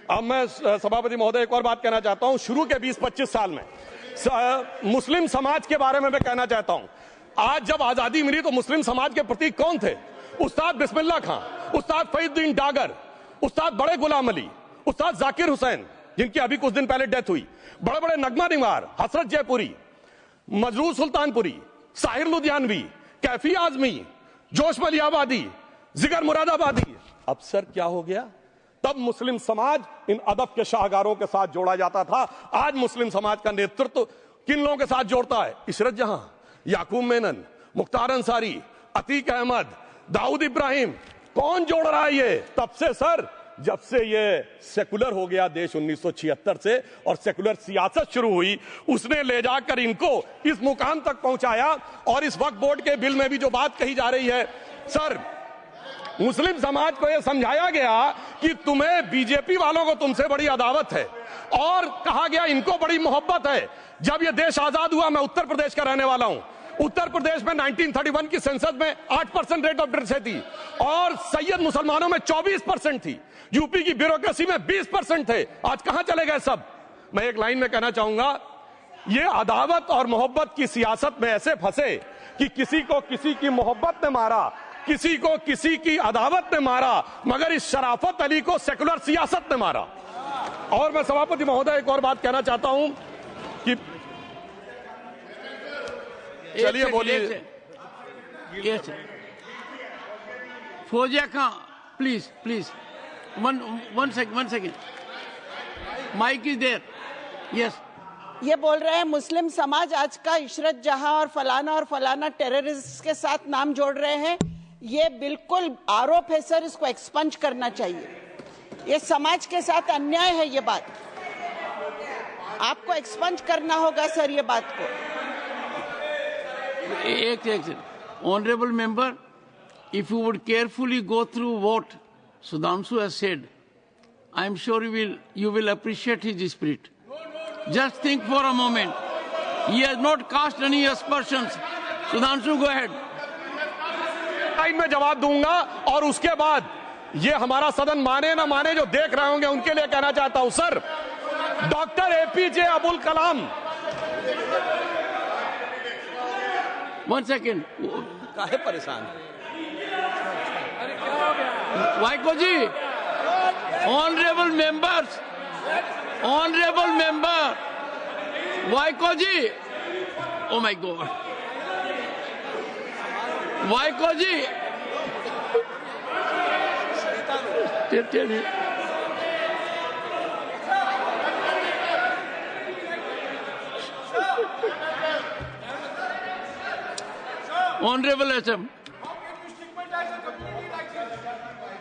अब मैं सभापति महोदय एक और बात कहना चाहता हूं, शुरू के 20-25 साल में मुस्लिम समाज के बारे में मैं कहना चाहता हूं। आज जब आजादी मिली तो मुस्लिम समाज के प्रतीक कौन थे? उस्ताद बिस्मिल्लाह खां, उस्ताद फरीदुद्दीन डागर, उस्ताद बड़े गुलाम अली, उस्ताद जाकिर हुसैन, जिनकी अभी कुछ दिन पहले डेथ हुई, बड़े बड़े नगमा निवार, हसरत जयपुरी, मजरूर सुल्तानपुरी, साहिर लुधियानवी, कैफी आजमी, जोश मलियाबादी, जिगर मुरादाबादी। अब सर क्या हो गया? तब मुस्लिम समाज इन अदब के शाहकारों के साथ जोड़ा जाता था। आज मुस्लिम समाज का नेतृत्व किन लोगों के साथ जोड़ता है? इशरत जहां, याकूब मेनन, मुख्तार अंसारी, अतीक अहमद, दाऊद इब्राहिम, कौन जोड़ रहा है ये? तब से सर, जब से ये सेकुलर हो गया देश 1976 से और सेकुलर सियासत शुरू हुई, उसने ले जाकर इनको इस मुकाम तक पहुंचाया। और इस वक्फ बोर्ड के बिल में भी जो बात कही जा रही है सर, मुस्लिम समाज को यह समझाया गया कि तुम्हें बीजेपी वालों को तुमसे बड़ी अदावत है, और कहा गया इनको बड़ी मोहब्बत है। जब यह देश आजाद हुआ, मैं उत्तर प्रदेश का रहने वाला हूं, उत्तर प्रदेश में 1931 की सेंसस में 8% रेट ऑफ डेथ थी और सैयद मुसलमानों में 24% थी। यूपी की ब्यूरोक्रेसी में 20% थे। आज कहां चले गए सब? मैं एक लाइन में कहना चाहूंगा, ये अदावत और मोहब्बत की सियासत में ऐसे फंसे कि किसी को किसी की मोहब्बत ने मारा, किसी को किसी की अदावत ने मारा, मगर इस शराफत अली को सेकुलर सियासत ने मारा। और मैं सभापति महोदय एक और बात कहना चाहता हूं कि चलिए बोलिए। Fauzia Khan, please one second, mic is there. Yes, ये बोल रहे हैं मुस्लिम समाज आज का इशरत जहां और फलाना टेररिस्ट के साथ नाम जोड़ रहे हैं। ये बिल्कुल आरोप है सर, इसको एक्सपंज करना चाहिए। ये समाज के साथ अन्याय है। ये बात आपको एक्सपंज करना होगा सर, ये बात को। एक honourable member, if you would carefully go through what Sudhanshu has said, I am sure you will appreciate his spirit. Just think for a moment. He has not cast any aspersions. Sudhanshu, go ahead. मैं जवाब दूंगा और उसके बाद ये हमारा सदन माने ना माने, जो देख रहे होंगे उनके लिए कहना चाहता हूं sir, doctor APJ Abdul Kalam. One second. काहे परेशान? Vaiko ji, honourable member, Vaiko ji, oh my God, Vaiko ji, honourable SM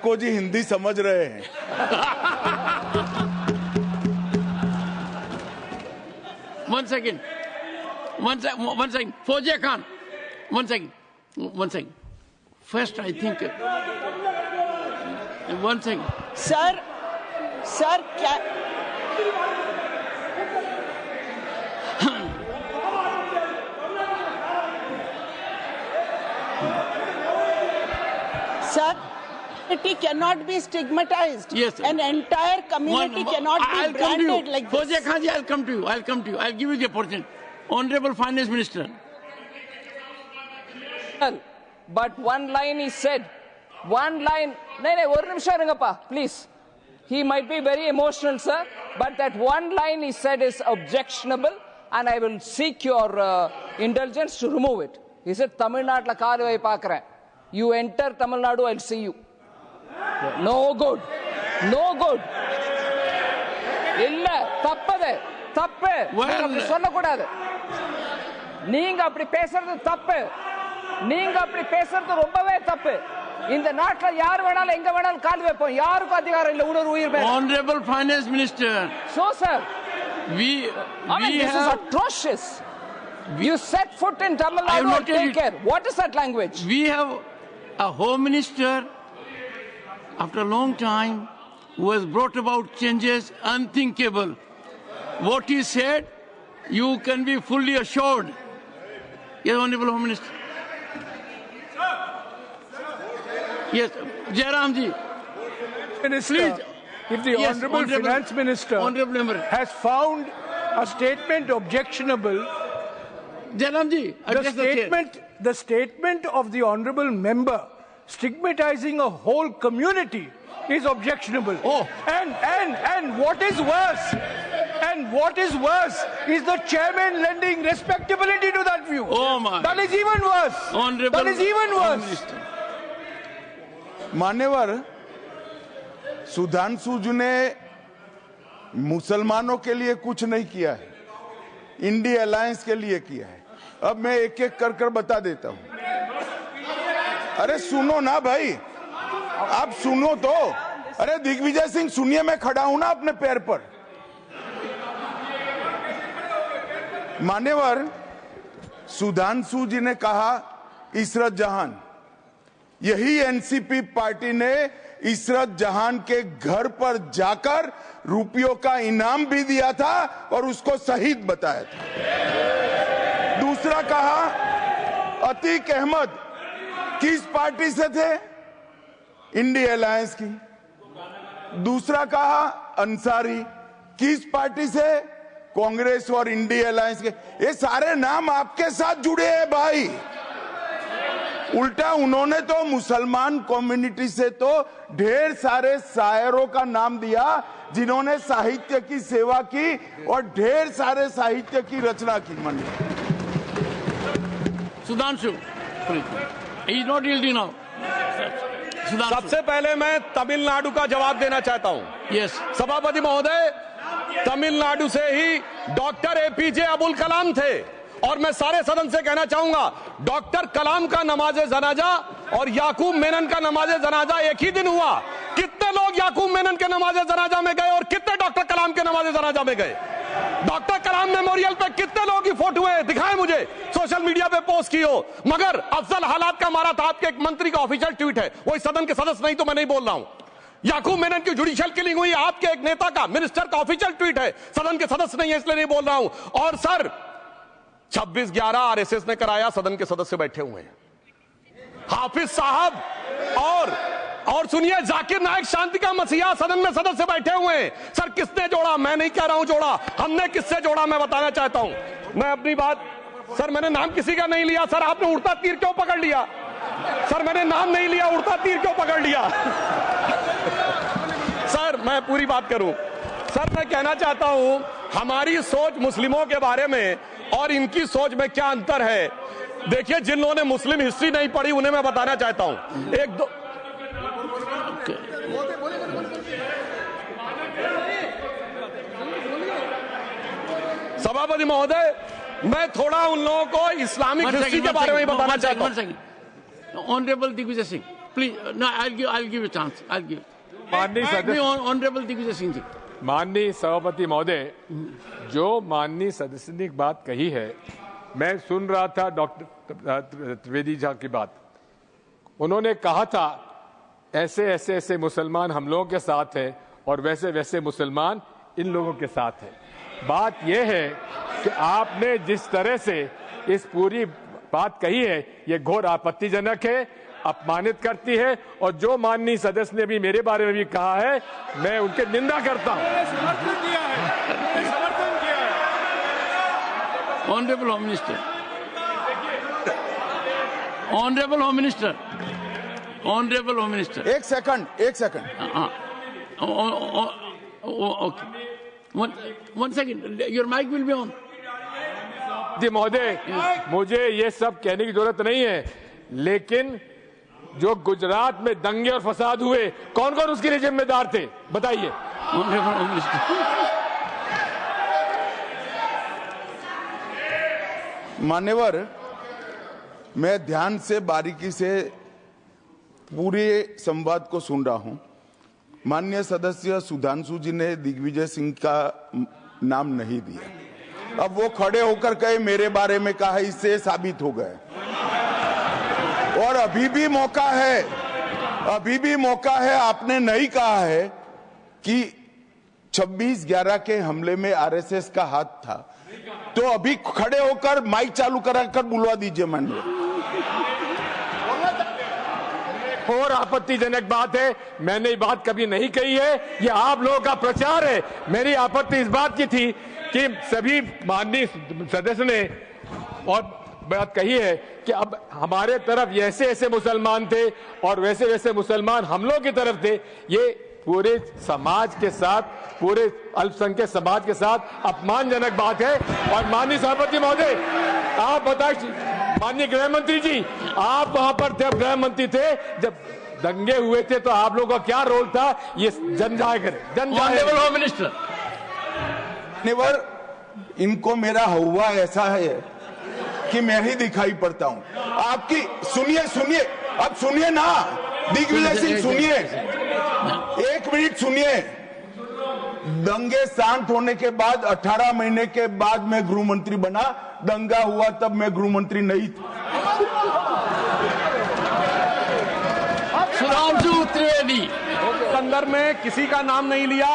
को जी हिंदी समझ रहे हैं। One second. Fauziya Khan, one second. First, I think. One second. Sir क्या sir, community cannot be stigmatized. Yes, sir. An entire community cannot be branded like this. Fauziya Khan ji, I'll come to you. I'll give you the opportunity. Honorable Finance Minister. But one line is said. One line. No, one nimisham irungappa, please. He might be very emotional, sir, but that one line he said is objectionable, and I will seek your indulgence to remove it. He said, Tamil Nadu la kaaluvai paakren. You enter Tamil Nadu, I'll see you. No good. No good. இல்ல தப்பது தப்பு. நீங்க சொல்ல கூடாது. நீங்க அப்படி பேசுறது தப்பு. நீங்க அப்படி பேசுறது ரொம்பவே தப்பு. இந்த நாட்டுல யார் வேணாலும் எங்க வேணாலும் கால் வைப்போம். யாருக்கும் அதிகாரம் இல்ல ஒரு உயிர் மேல. Honorable Finance Minister. So sir, this is atrocious. You set foot in Tamil Nadu and take care. What is that language? We have a Home Minister after a long time who has brought about changes unthinkable. What he said, you can be fully assured. Yes, Honorable Home Minister. Yes, Jairam ji. Minister, please. If the Honorable Finance Minister has found a statement objectionable, Jairam ji, the statement of the Honorable Member stigmatizing a whole community is objectionable. Oh. And what is worse is the chairman lending respectability to that view. Oh my. That is even worse. Honorable that is even worse. मान्यवर सुधांशु जी ने मुसलमानों के लिए कुछ नहीं किया है, India alliance के लिए किया है। अब मैं एक एक कर कर बता देता हूं। अरे सुनो ना भाई, आप सुनो तो। अरे दिग्विजय सिंह सुनिए, मैं खड़ा हूं ना अपने पैर पर। मान्यवर सुधांशु जी ने कहा इशरत जहान, यही एनसीपी पार्टी ने इशरत जहान के घर पर जाकर रुपयों का इनाम भी दिया था और उसको शहीद बताया था। दूसरा कहा अतीक अहमद किस पार्टी से थे? इंडिया अलायंस की। दूसरा कहा अंसारी किस पार्टी से? कांग्रेस और इंडिया अलायंस के। ये सारे नाम आपके साथ जुड़े हैं भाई। उल्टा उन्होंने तो मुसलमान कम्युनिटी से तो ढेर सारे शायरों का नाम दिया जिन्होंने साहित्य की सेवा की और ढेर सारे साहित्य की रचना की। मन Sudhanshu, he is not yielding now. सबसे पहले मैं तमिलनाडु का जवाब देना चाहता हूं। Yes. सभापति महोदय, तमिलनाडु से ही डॉक्टर एपीजे अबुल कलाम थे और मैं सारे सदन से कहना चाहूंगा, डॉक्टर कलाम का नमाजे जनाजा और याकूब मेनन का नमाजे जनाजा एक ही दिन हुआ। कितने लोग याकूब मेनन के नमाजे जनाजा में गए और कितने डॉक्टर कलाम के नमाजे जनाजा में गए? डॉक्टर कलाम मेमोरियल पे कितने लोगों की फोटो है? दिखाएं मुझे, सोशल मीडिया पे पोस्ट की हो। मगर अफजल हालात का मारा था आपके एक मंत्री का ऑफिशियल ट्वीट है, वो इस सदन के सदस्य नहीं तो मैं नहीं बोल रहा हूं। याकूब मेनन की जुडिशियल किलिंग हुई आपके एक नेता का, मिनिस्टर का ऑफिशियल ट्वीट है, सदन के सदस्य नहीं है इसलिए नहीं बोल रहा हूं। और सर 26/11 आरएसएस ने कराया, सदन के सदस्य बैठे हुए हैं। हाफिज साहब और सुनिए, जाकिर नायक शांति का मसीहा सदन में सदस्य बैठे हुए हैं। सर किसने जोड़ा? मैं नहीं कह रहा हूं जोड़ा, हमने किससे जोड़ा मैं बताना चाहता हूं। मैं अपनी बात, सर मैंने नाम किसी का नहीं लिया। सर आपने उड़ता तीर क्यों पकड़ लिया? सर मैंने नाम नहीं लिया, उड़ता तीर क्यों पकड़ लिया? सर मैं पूरी बात करूं। सर मैं कहना चाहता हूं, हमारी सोच मुस्लिमों के बारे में और इनकी सोच में क्या अंतर है। देखिए, जिन लोगों ने मुस्लिम हिस्ट्री नहीं पढ़ी उन्हें मैं बताना चाहता हूं। एक दो सभापति महोदय, मैं थोड़ा उन लोगों को इस्लामिक हिस्ट्री के बारे में बताना चाहता हूं। Honourable Digvijay Singh, please, no I'll give a chance. I'll give. माननीय सदस्य, ऑनरेबल दिग्विजय सिंह जी। माननीय सभापति महोदय, जो माननीय सदस्य ने एक बात कही है, मैं सुन रहा था डॉक्टर त्रिवेदी जी की बात। उन्होंने कहा था ऐसे ऐसे ऐसे मुसलमान हम लोगों के साथ हैं और वैसे वैसे मुसलमान इन लोगों के साथ हैं। बात यह है कि आपने जिस तरह से इस पूरी बात कही है, ये घोर आपत्तिजनक है, अपमानित करती है। और जो माननीय सदस्य ने भी मेरे बारे में भी कहा है, मैं उनके निंदा करता हूं। Honourable home minister, honourable home minister, honourable home minister, एक second. Okay, one second, your mic will be on. जी महोदय, मुझे ये सब कहने की जरूरत नहीं है, लेकिन जो गुजरात में दंगे और फसाद हुए, कौन कौन उसके लिए जिम्मेदार थे बताइए। Honourable home minister. मान्यवर, मैं ध्यान से बारीकी से पूरे संवाद को सुन रहा हूं। माननीय सदस्य सुधांशु जी ने दिग्विजय सिंह का नाम नहीं दिया। अब वो खड़े होकर कहे मेरे बारे में कहा, इससे साबित हो गए। और अभी भी मौका है, आपने नहीं कहा है कि 26/11 के हमले में आरएसएस का हाथ था, तो अभी खड़े होकर माइक चालू कराकर बुलवा दीजिए। माननीय, और आपत्तिजनक बात है, मैंने ये बात कभी नहीं कही है, ये आप लोगों का प्रचार है। मेरी आपत्ति इस बात की थी कि सभी माननीय सदस्य ने और बात कही है कि अब हमारे तरफ ऐसे ऐसे मुसलमान थे और वैसे वैसे मुसलमान हम लोग की तरफ थे। ये पूरे समाज के साथ, पूरे अल्पसंख्यक समाज के साथ अपमानजनक बात है। और माननीय सभापति महोदय, आप बताइए, माननीय गृह मंत्री जी, आप वहां पर थे, गृह मंत्री थे, जब दंगे हुए थे तो आप लोगों का क्या रोल था, ये जन जाहिर करे, जन जाहिर। होम मिनिस्टर, इनको मेरा हुआ ऐसा है कि मैं ही दिखाई पड़ता हूं। आपकी सुनिए, अब सुनिए ना दिग्विजय सिंह, सुनिए, 1 मिनट सुनिए। दंगे शांत होने के बाद 18 महीने के बाद मैं गृह मंत्री बना, दंगा हुआ तब मैं गृह मंत्री नहीं था। सुधांशु त्रिवेदी संदर्भ में किसी का नाम नहीं लिया।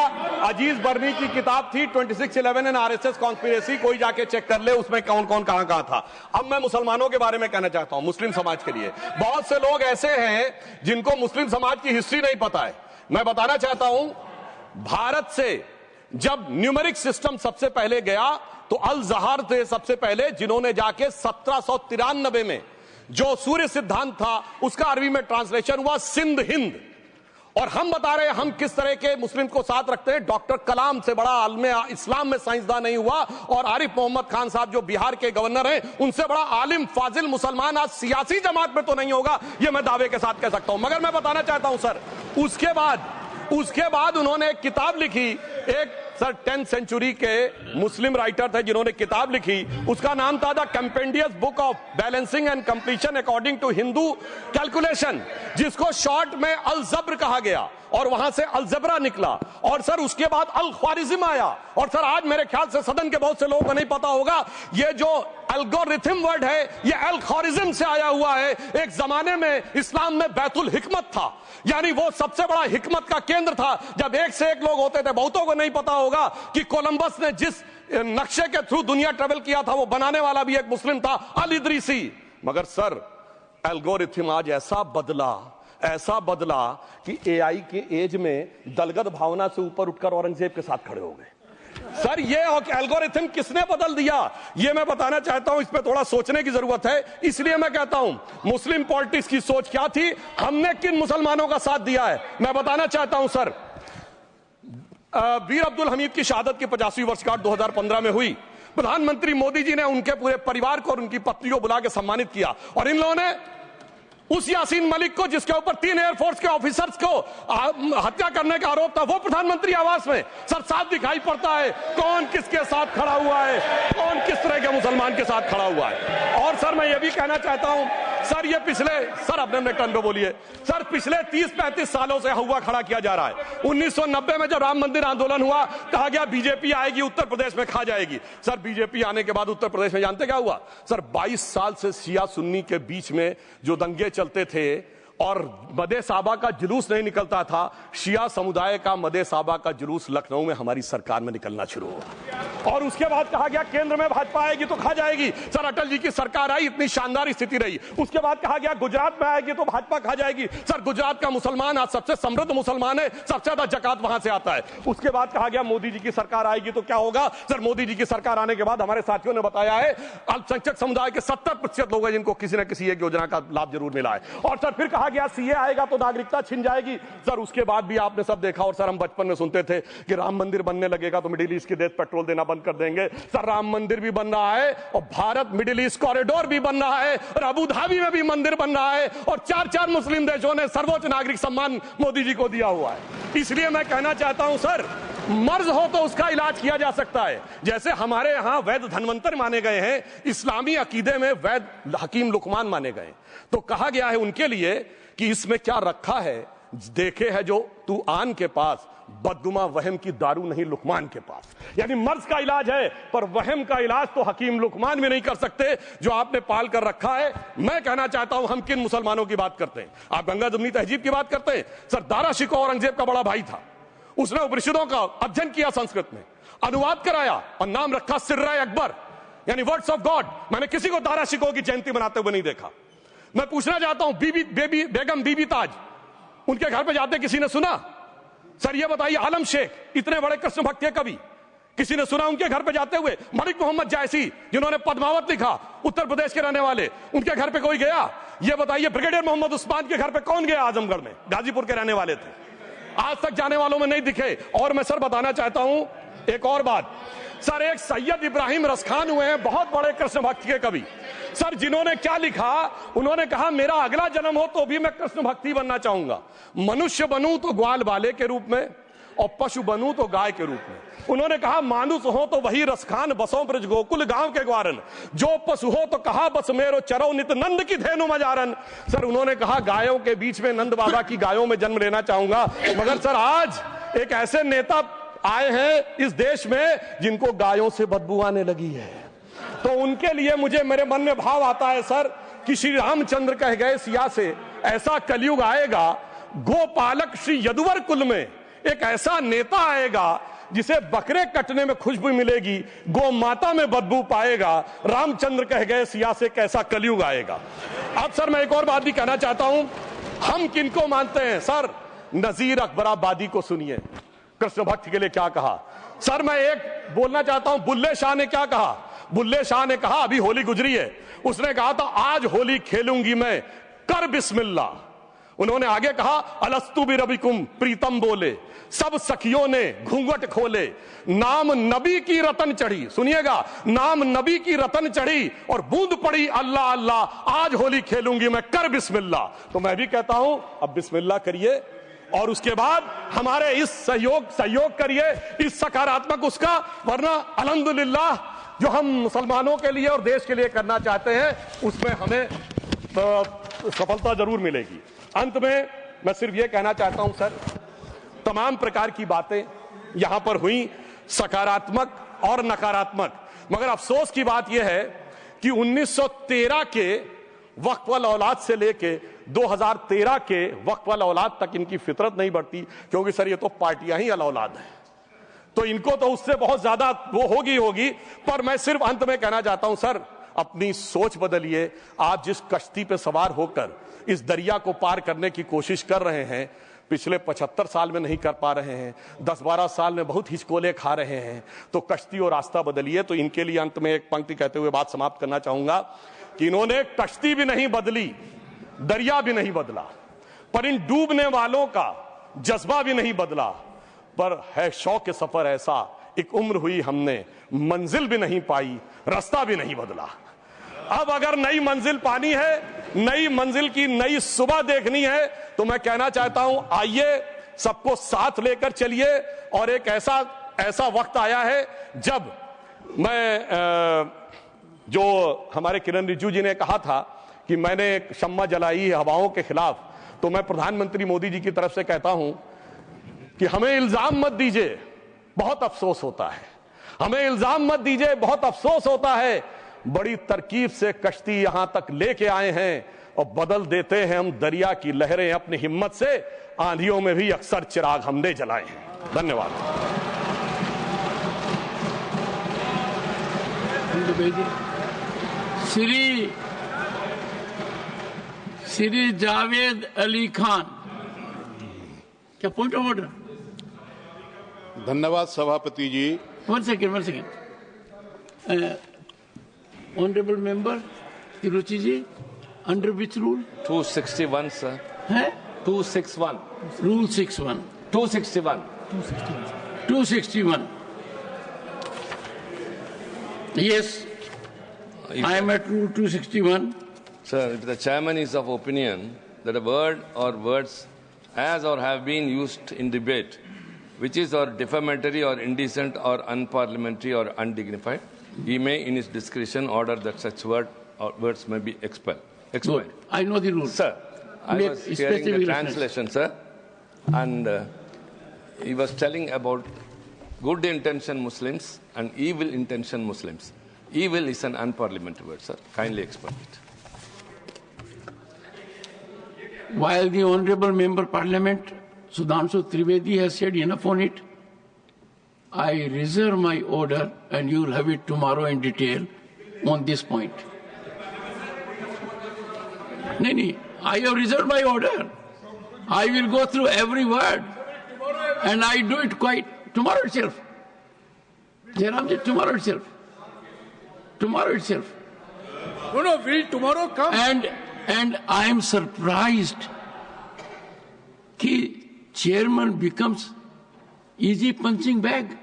अजीज बर्नी की किताब थी 2611 एंड आरएसएस कॉन्स्पिरेसी, कोई जाके चेक कर ले उसमें कौन कौन कहां था। अब मैं मुसलमानों के बारे में कहना चाहता हूं, मुस्लिम समाज के लिए। बहुत से लोग ऐसे हैं जिनको मुस्लिम समाज की हिस्ट्री नहीं पता है। मैं बताना चाहता हूं, भारत से जब न्यूमेरिक सिस्टम सबसे पहले गया तो अल जहर थे सबसे पहले, जिन्होंने जाके 1793 में जो सूर्य सिद्धांत था उसका अरबी में ट्रांसलेशन हुआ सिंध हिंद। और हम बता रहे हैं हम किस तरह के मुस्लिम को साथ रखते हैं। डॉक्टर कलाम से बड़ा आलिम इस्लाम में साइंसदान नहीं हुआ, और आरिफ मोहम्मद खान साहब जो बिहार के गवर्नर हैं, उनसे बड़ा आलिम फाजिल मुसलमान आज सियासी जमात में तो नहीं होगा, ये मैं दावे के साथ कह सकता हूं। मगर मैं बताना चाहता हूं सर, उसके बाद उन्होंने एक किताब लिखी, एक सर 10th सेंचुरी के मुस्लिम राइटर थे जिन्होंने किताब लिखी, उसका नाम था the compendious book of balancing and completion according to Hindu calculation, जिसको शॉर्ट में अल जब्र कहा गया, और वहां से अलजबरा निकला। और सर उसके बाद अल ख्वारिज्म आया। और सर आज मेरे ख्याल से सदन के बहुत से लोगों को नहीं पता होगा, ये जो एल्गोरिथम वर्ड है ये अल ख्वारिज्म से आया हुआ है। एक जमाने में इस्लाम में बैतुल हिकमत था, यानी वो सबसे बड़ा हिकमत का केंद्र था, जब एक से एक लोग होते थे। बहुतों को नहीं पता होगा कि कोलंबस ने जिस नक्शे के थ्रू दुनिया ट्रेवल किया था वो बनाने वाला भी एक मुस्लिम था, अल इदरीसी। मगर सर एल्गोरिथम आज ऐसा बदला कि एआई के एज में दलगत भावना से ऊपर उठकर औरंगजेब के साथ खड़े हो गए। सर ये एल्गोरिथम किसने बदल दिया, ये मैं बताना चाहता हूं। इस पे थोड़ा सोचने की जरूरत है। इसलिए मैं कहता हूं मुस्लिम पॉलिटिक्स की सोच क्या थी, हमने किन मुसलमानों का साथ दिया है, मैं बताना चाहता हूं सर। वीर अब्दुल हमीद की शहादत की 50वीं वर्षगांठ 2015 में हुई। प्रधानमंत्री मोदी जी ने उनके पूरे परिवार को और उनकी पत्नी को बुला के सम्मानित किया, और इन लोगों ने उस यासीन मलिक को, जिसके ऊपर 3 एयरफोर्स के ऑफिसर्स को हत्या करने का आरोप था, वो प्रधानमंत्री आवास में सर साफ दिखाई पड़ता है कौन किसके साथ खड़ा हुआ है, कौन किस तरह के मुसलमान के साथ खड़ा हुआ है। और सर मैं ये भी कहना चाहता हूं सर, ये सर अपने टर्न पे बोलिए सर, पिछले 30-35 सालों से हुआ खड़ा किया जा रहा है। 1990 में जब राम मंदिर आंदोलन हुआ, कहा गया बीजेपी आएगी उत्तर प्रदेश में खा जाएगी। सर बीजेपी आने के बाद उत्तर प्रदेश में जानते क्या हुआ सर, 22 साल से शिया सुन्नी के बीच में जो दंगे चलते थे और मदे साहबा का जुलूस नहीं निकलता था, शिया समुदाय का मदे साहबा का जुलूस लखनऊ में हमारी सरकार में निकलना शुरू हुआ। और उसके बाद कहा गया केंद्र में भाजपा आएगी तो खा जाएगी। सर अटल जी की सरकार आई, इतनी शानदार स्थिति रही। उसके बाद कहा गया गुजरात में आएगी तो भाजपा खा जाएगी। सर गुजरात का मुसलमान आज सबसे समृद्ध मुसलमान है, सबसे ज्यादा जकात वहां से आता है। उसके बाद कहा गया मोदी जी की सरकार आएगी तो क्या होगा। सर मोदी जी की सरकार आने के बाद हमारे साथियों ने बताया है अल्पसंख्यक समुदाय के 70% लोग हैं जिनको किसी न किसी एक योजना का लाभ जरूर मिला है। और सर फिर कहा गया सीए आएगा तो नागरिकता छिन जाएगी। सर उसके बाद भी आपने सब देखा, और सर हम बचपन में सुनते थे कि राम मंदिर बनने लगेगा तो मिडिल ईस्ट के देश पेट्रोल देना बंद कर देंगे। सर राम मंदिर भी बन रहा है, और भारत मिडिल ईस्ट कॉरिडोर भी बन रहा है, और अबू धाबी में भी मंदिर बन रहा है, और 4 मुस्लिम देशों ने सर्वोच्च नागरिक सम्मान मोदी जी को दिया हुआ है। इसलिए मैं कहना चाहता हूं सर, मर्ज हो तो उसका इलाज किया जा सकता है। जैसे हमारे यहां वैद धन्वंतर माने गए हैं, इस्लामी अकीदे में वैद हकीम लुकमान माने गए, तो कहा गया है उनके लिए कि इसमें क्या रखा है, देखे है जो तू आन के पास, बददुमा वहम की दारू नहीं लुकमान के पास। यानी मर्ज का इलाज है, पर वहम का इलाज तो हकीम लुकमान भी नहीं कर सकते जो आपने पाल कर रखा है। मैं कहना चाहता हूं हम किन मुसलमानों की बात करते हैं। आप गंगा जमुनी तहजीब की बात करते हैं। सर दारा शिकोह औरंगजेब का बड़ा भाई था, उसने उपनिषदों का अध्ययन किया, संस्कृत में अनुवाद कराया और नाम रखा सिर्रा अकबर, यानी वर्ड्स ऑफ गॉड। मैंने किसी को दारा शिकोह की जयंती मनाते हुए नहीं देखा। मैं पूछना चाहता हूं बेगम बीबी ताज, उनके घर पे जाते किसी ने सुना? सर ये बताइए, आलम शेख इतने बड़े कृष्ण भक्त के कवि, किसी ने सुना उनके घर पे जाते हुए? मलिक मोहम्मद जायसी जिन्होंने पद्मावत लिखा, उत्तर प्रदेश के रहने वाले, उनके घर पे कोई गया? ये बताइए ब्रिगेडियर मोहम्मद उस्मान के घर पे कौन गया? आजमगढ़ में, गाजीपुर के रहने वाले थे, आज तक जाने वालों में नहीं दिखे। और मैं सर बताना चाहता हूं एक और बात सर, एक सैयद इब्राहिम रसखान हुए हैं बहुत बड़े कृष्ण भक्ति के कवि सर, जिन्होंने क्या लिखा, उन्होंने कहा मेरा अगला जन्म हो तो भी मैं कृष्ण भक्ति बनना चाहूंगा, मनुष्य बनूं तो ग्वाल बाले के रूप में और पशु बनूं तो गाय के रूप में। उन्होंने कहा मानुष हो तो वही रसखान बसों ब्रज गोकुल गांव के ग्वारन, जो पशु हो तो कहा बस मेरो चरो नित नंद की धेनु मजारन। सर उन्होंने कहा गायों के बीच में नंद बाबा की गायों में जन्म लेना चाहूंगा, मगर सर आज एक ऐसे नेता आए हैं इस देश में जिनको गायों से बदबू आने लगी है, तो उनके लिए मुझे मेरे मन में भाव आता है सर कि श्री रामचंद्र कह गए सिया से ऐसा कलयुग आएगा, गोपालक श्री यदुवर कुल में एक ऐसा नेता आएगा जिसे बकरे कटने में खुशबू मिलेगी, गौ माता में बदबू पाएगा। रामचंद्र कह गए सिया से कैसा कलयुग आएगा। अब सर मैं एक और बात भी कहना चाहता हूं, हम किनको मानते हैं सर, नजीर अकबराबादी को सुनिए, कृष्ण भक्त के लिए क्या कहा। सर मैं एक बोलना चाहता हूं, बुल्ले शाह ने क्या कहा। बुल्ले शाह ने कहा, अभी होली गुजरी है, उसने कहा था आज होली खेलूंगी मैं कर बिस्मिल्लाह। उन्होंने आगे कहा अलस्तु भी रबिकुम प्रीतम बोले, सब सखियों ने घूंघट खोले, नाम नबी की रतन चढ़ी, सुनिएगा, नाम नबी की रतन चढ़ी और बूंद पड़ी अल्लाह अल्लाह, आज होली खेलूंगी मैं कर बिस्मिल्लाह। तो मैं भी कहता हूं अब बिस्मिल्लाह करिए और उसके बाद हमारे इस सहयोग करिए, इस सकारात्मक उसका, वरना अल्हम्दुलिल्लाह जो हम मुसलमानों के लिए और देश के लिए करना चाहते हैं उसमें हमें सफलता जरूर मिलेगी। अंत में मैं सिर्फ यह कहना चाहता हूं सर, तमाम प्रकार की बातें यहां पर हुई, सकारात्मक और नकारात्मक, मगर अफसोस की बात यह है कि 1913 के वक्फ वाल औलाद से लेके 2013 के वक्फ वाल औलाद तक इनकी फितरत नहीं बढ़ती, क्योंकि सर ये तो पार्टियां ही अल औलाद हैं, तो इनको तो उससे बहुत ज्यादा वो होगी। पर मैं सिर्फ अंत में कहना चाहता हूं सर, अपनी सोच बदलिए। आप जिस कश्ती पे सवार होकर इस दरिया को पार करने की कोशिश कर रहे हैं, पिछले 75 साल में नहीं कर पा रहे हैं, 10-12 साल में बहुत हिचकोले खा रहे हैं, तो कश्ती और रास्ता बदलिए। तो इनके लिए अंत में एक पंक्ति कहते हुए बात समाप्त करना चाहूंगा कि इन्होंने कश्ती भी नहीं बदली, दरिया भी नहीं बदला, पर इन डूबने वालों का जज्बा भी नहीं बदला, पर है शौक के सफर ऐसा, एक उम्र हुई हमने मंजिल भी नहीं पाई, रास्ता भी नहीं बदला। अब अगर नई मंजिल पानी है, नई मंजिल की नई सुबह देखनी है, तो मैं कहना चाहता हूं आइए सबको साथ लेकर चलिए। और एक ऐसा वक्त आया है जब मैं जो हमारे किरण रिजिजू जी ने कहा था कि मैंने शम्मा जलाई है हवाओं के खिलाफ, तो मैं प्रधानमंत्री मोदी जी की तरफ से कहता हूं कि हमें इल्जाम मत दीजिए, बहुत अफसोस होता है, हमें इल्जाम मत दीजिए, बहुत अफसोस होता है। बड़ी तरकीब से कश्ती यहां तक लेके आए हैं और बदल देते हैं हम दरिया की लहरें अपनी हिम्मत से, आंधियों में भी अक्सर चिराग हमने जलाए हैं। धन्यवाद। श्री जावेद अली खान, क्या पॉइंट ऑफ ऑर्डर? धन्यवाद सभापति जी। One second honourable member Tiruchi ji, under which rule? 261 sir है 261 rule 61 261 yes, I am at rule 261. Sir, if the chairman is of opinion that a word or words as or have been used in debate which is or defamatory or indecent or unparliamentary or undignified, he may in his discretion order that such word or words may be expelled. Good. I know the rules. Sir, I was hearing the translation, sir, and he was telling about good intention Muslims and evil intention Muslims. Evil is an unparliamentary word, sir. Kindly explain it. While the Honorable Member Parliament Sudhanshu Trivedi has said enough on it, I reserve my order and you will have it tomorrow in detail on this point. No, I have reserved my order. I will go through every word and I do it quite tomorrow itself. Jairamji, tomorrow itself. Tomorrow itself. No, will tomorrow come? And I am surprised that chairman becomes easy punching bag.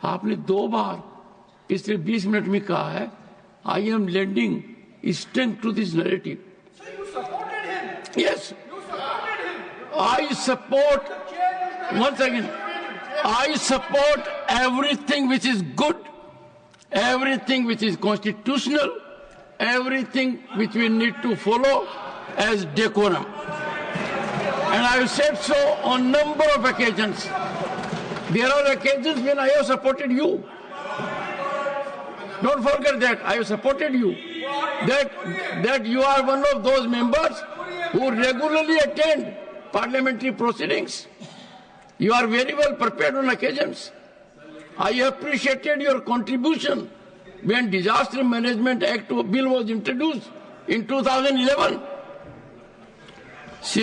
आपने 2 बार पिछले 20 minute में कहा है, I am lending strength to this narrative. So you supported him? Yes. You supported him? I support, once again, I support everything which is good, everything which is constitutional, everything which we need to follow as decorum. And I have said so on number of occasions. There are occasions when I have supported you. Don't forget that I have supported you. That you are one of those members who regularly attend parliamentary proceedings. You are very well prepared on occasions. I appreciated your contribution when Disaster Management Act bill was introduced in 2011.